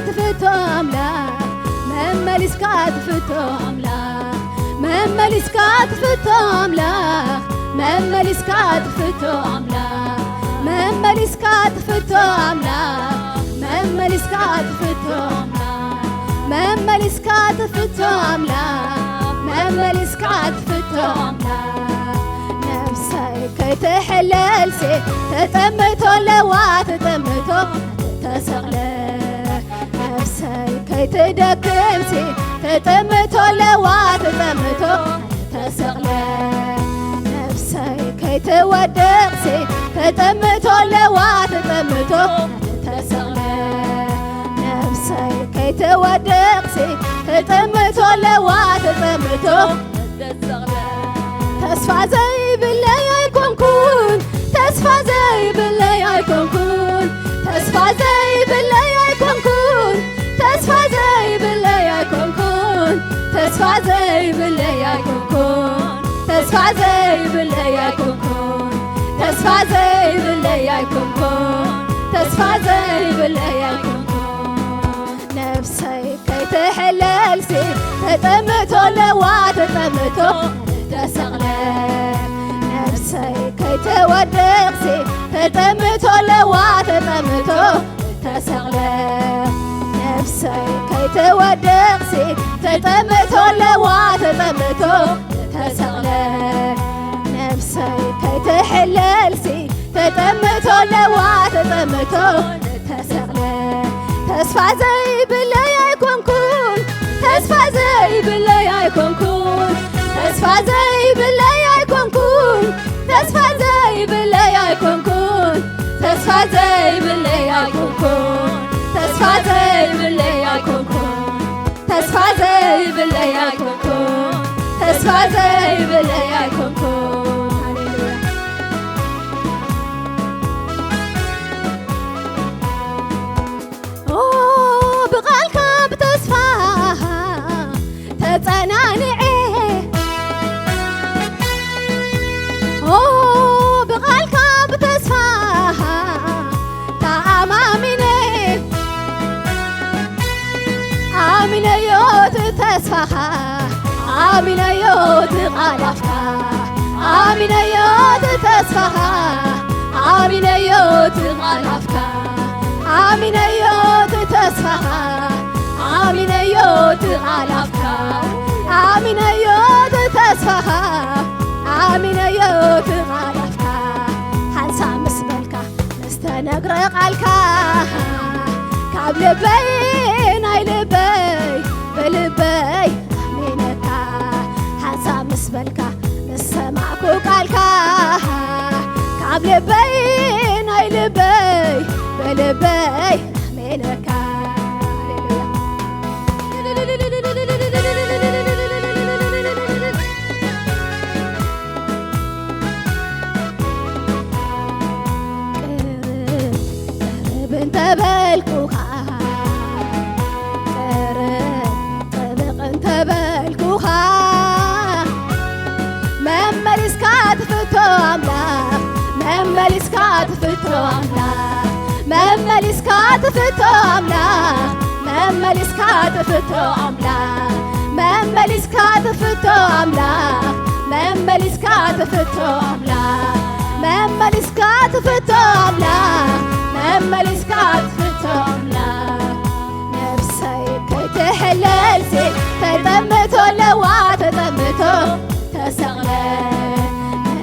تفتو أملاك مملس كاتفتو أملاك مملس كاتفتو أملاك مملس كاتفتو أملاك مملس كاتفتو أملاك مملس كاتفتو أملاك مملس كاتفتو أملاك مملس كاتفتو أملاك نفسي كي تحلل سي تتمتو لوا تتمتو تسغلك نفسي كي تدكم سي تتمتو لوا تتمتو تسغلك نفسي كي تودق سي تتمتو لوا تتمتو تسغلك نفسي كي تودق سي تتمتو لوا تتمتو تسغلك تسفى زي بالله يكون كون تسفى زي بالله يكون كون تسفى زي بالله يكون كون تسفى زي بالله يكون كون تسفى زي بالله يكون كون تسفى زي بالله يكون كون تسفى زي بالله يكون كون تسفى زي بالله يكون كون نفسي كي تحلل سي تتمتو لوا تتمتو تسغلك نفسي كي تودق سي تتمتو لوا تتمتو تسغلك نفسي كي تودق سي تتمتو لوا تتمتو تسغلك نفسي كي تحلل سي تتمتو لوا تتمتو تسغلك تسفى زي بالله يكون كون تسفى زي بالله يكون كون تسفى زي بالله يكون كون تسفى زي بالله يكون كون تسفى زي بالله يكون كون تسفى زي بالله يكون كون تسفى زي بالله يكون كون تسفى زي بالله يكون كون بقالك بتسفاها تتنانعي بقالك بتسفاها تأمامني آمين يوت تسفاها آمين يوت غالفها آمين يوت تسفاها آمين يوت غالفها آمين يوت تسفاها آمين يوت غالفها آمين يوت تسفاها آمين يوت غالفها حنسا مسبلكا مستنقر قالكا كاب لبي ناي لبي بلبي أمينكا حنسا مسبلكا مسمعكو قالكا كاب لبي ناي لبي بلبي أمينكا انت بالكوخا طبق انت بالكوخا مملس كاتفتو أملاك مملس كاتفتو أملاك مملس كاتفتو أملاك مملس كاتفتو أملاك مملس كاتفتو أملاك مملس كاتفتو أملاك مملس كاتفتو أملاك مملس كاتفتو أملاك نفسي كي تحلل سي تتمتو لوا تتمتو تسغلك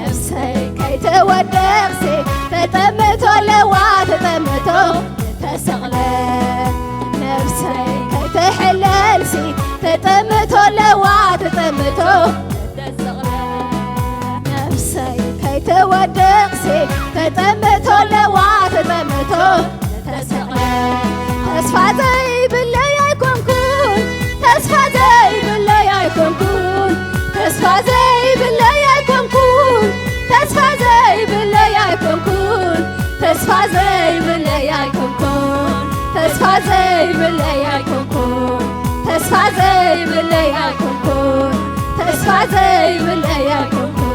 نفسي كي تودق سي تتمتو لوا تتمتو تسغلك نفسي كي تحلل سي تتمتو لوا تتمتو تسغلك نفسي كي تودق سي تتمتو لوا تتمتو تسغلك تسفى زي بالله يكون كون تسفى زي بالله يكون كون تسفى زي بالله يكون كون تسفى زي بالله يكون كون تسفى زي بالله يكون كون تسفى زي بالله يكون كون تسفى زي بالله يكون كون تسفى زي بالله يكون كون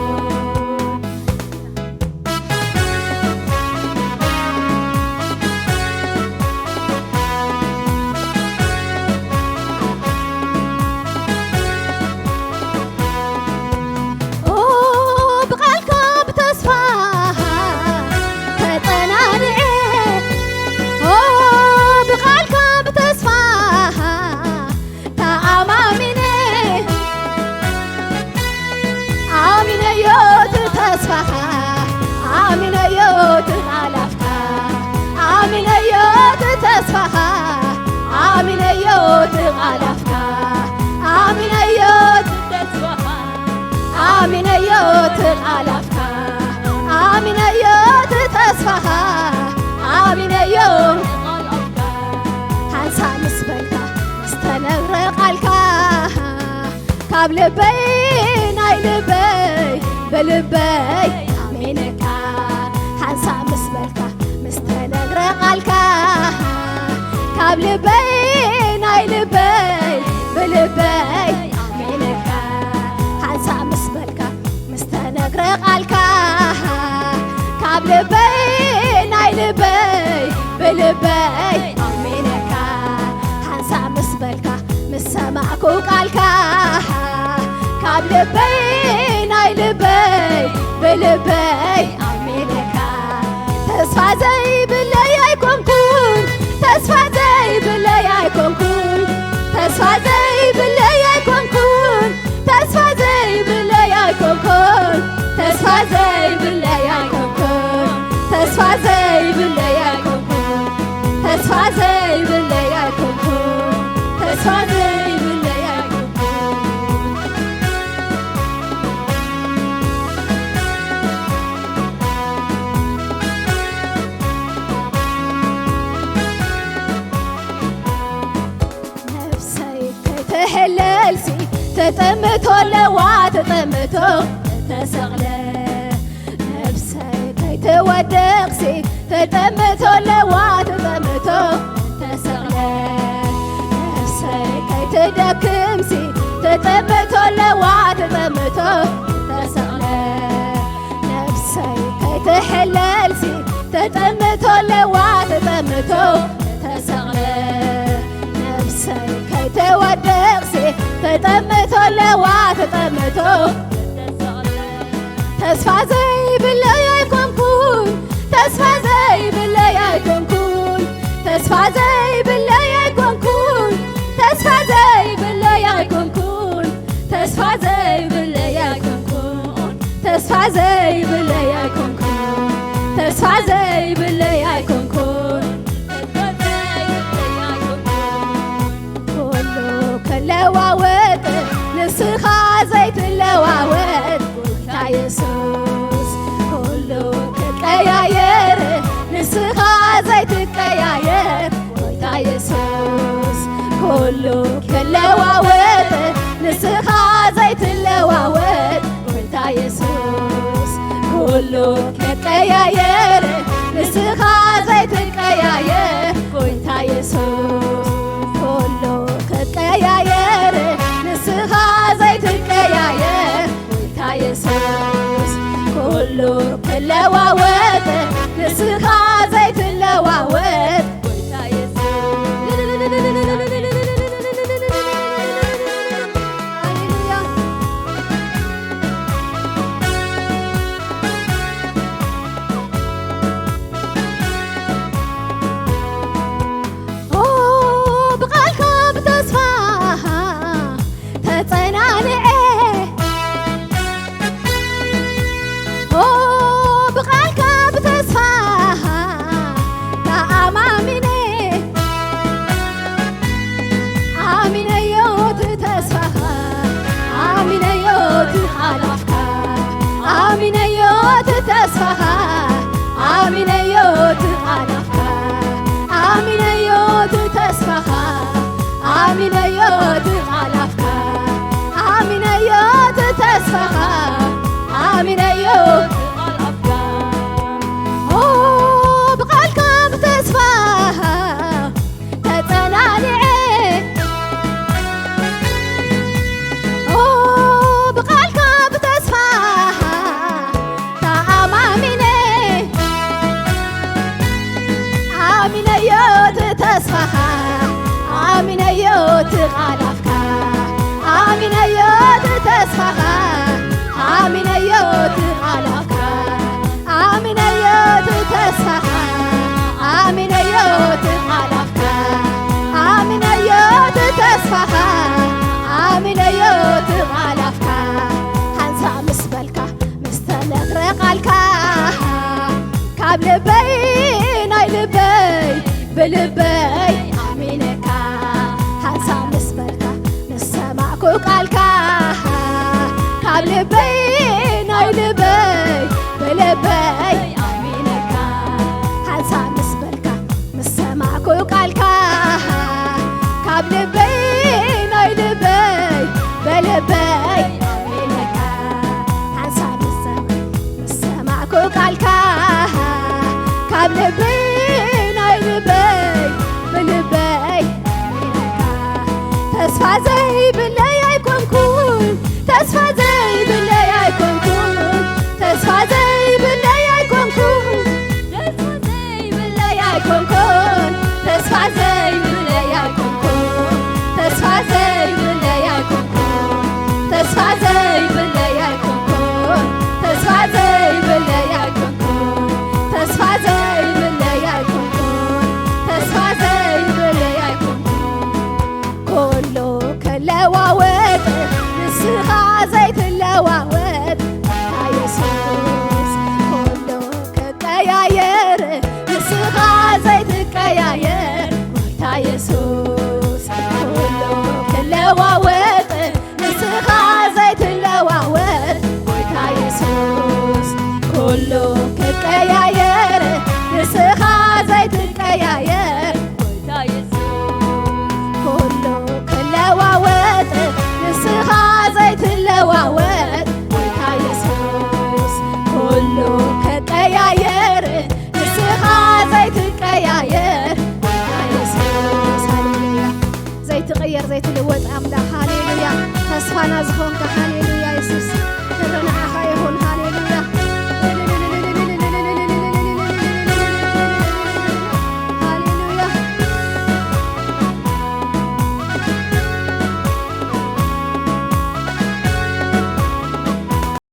ካብ ልበይ ናይ ልበይ ብልበይ ኣሜንካ ሓንሳብ ምስ በልካ ምስ ተነግረ ቃልካ ካብ ልበይ ናይ ልበይ ብልበይ ኣሜንካ ሓንሳብ ምስ በልካ ምስ ተነግረ ቃልካ ካብ ልበይ ናይ ልበይ ብልበይ ኣሜንካ ሓንሳብ ምስ በልካ ምስ ሰማዕኩ ቃልካ ካብ ልበይ ናይ ልበይ ብልበይ ኣሜንካ ተስፋ ዘይብለይ ኣይኮንኩን ተስፋ ዘይብለይ ኣይኮንኩን ተስፋ ዘይብለይ ኣይኮንኩን ተስፋ ዘይብለይ ኣይኮንኩን ተስፋ ዘይብለይ ኣይኮንኩን ተስፋ ዘይብለይ ኣይኮንኩን ተስፋ ዘይብለይ ኣይኮንኩን ተስፋ ዘይብለይ ኣይኮንኩን ነፍሰይ ከይትሕለልሲ ተጠምቶ ለዋ ተጠምቶ ተሰቕለ ነፍሰይ ከይትወድቕሲ ተጠምቶ ለዋ ተጠምቶ ተሰቕለ ነፍሰይ ከይትደክምሲ ተጠምቶ ለዋ ተጠምቶ ተሰቕለ ነፍሰይ ከይትሕለልሲ ተጠምቶ ለዋ ተጠምቶ ተሰቕለ ነፍሰይ ከይትወድቕሲ ተጠምቶ ለዋ ተጠምቶ ተስፋ ዘይብለይ ኣይኮንኩን ተስፋ ዘይብለይ ኣይኮንኩን ተስፋ ዘይብለይ ኣይኮንኩን ተስፋ ዘይብለይ ኣይኮንኩን ተስፋ ዘይብለይ ኣይኮንኩን ተስፋ ዘይብለይ ኣይኮንኩን ተስፋ ዘይብለይ ኣይኮንኩን ኩሉ ክለዋወጥ ንስኻ ዘይትለዋወጥ ጌታ ኢየሱስ ኩሉ ክቀያየር ንስኻ ዘይትቀያየር ጌታ ኢየሱስ ኩሉ ክለዋወጥ ንስኻ ዘይትለዋወጥ ጌታ ኢየሱስ ኩሉ ክቀያየር ንስኻ ዘይትቀያየር ጌታ ኢየሱስ ኩሉ ክቀያየር ንስኻ ዘይትቀያየር ጌታ ኢየሱስ ኩሉ ክለዋወጥ ንስኻ ዘይትለዋወጥ ጌታ ኢየሱስ ብቓልካ ብተስፋ ተጸናንዐ ብቓልካ ብተስፋ ተኣማሚነ ኣሚነዮ ተስፋኻ ኣሚነዮ ቃልካ ኣሚነዮ ተስፋኻ ኣሚነዮ ቃልካ ኣሚነዮ ተስፋኻ ኣሚነዮ ቃልካ ኣሚነዮ ተስፋኻ ኣሚነዮ ቃልካ ብቓልካ ብተስፋ ተጸናንዐ ብቓልካ ብተስፋ ተኣማሚነ ኣሚነዮ ተስፋኻ ኣሚነዮ ቃልካ ኣሚነዮ ተስፋኻ ኣሚነዮ ቃልካ ኣሚነዮ ተስፋኻ ኣሚነዮ ቃልካ ኣሚነዮ ተስፋኻ ኣሚነዮ ቃልካ ሓንሳብ ምስ በልካ ምስ ተነግረ ቃልካ ካብ ልበይ ናይ ልበይ ብልበይ ኣሜንካ ሓንሳብ ምስ በልካ ምስ ሰማዕኩ ቃልካ ካብ ልበይ ናይ ልበይ ብልበይ ኣሜንካ ሓንሳብ ምስ በልካ ምስ ሰማዕኩ ቃልካ ካብ ልበይ ናይ ልበይ በልበይ زيت الوت أملاك هاليلويا تسفانا زخونك هاليلويا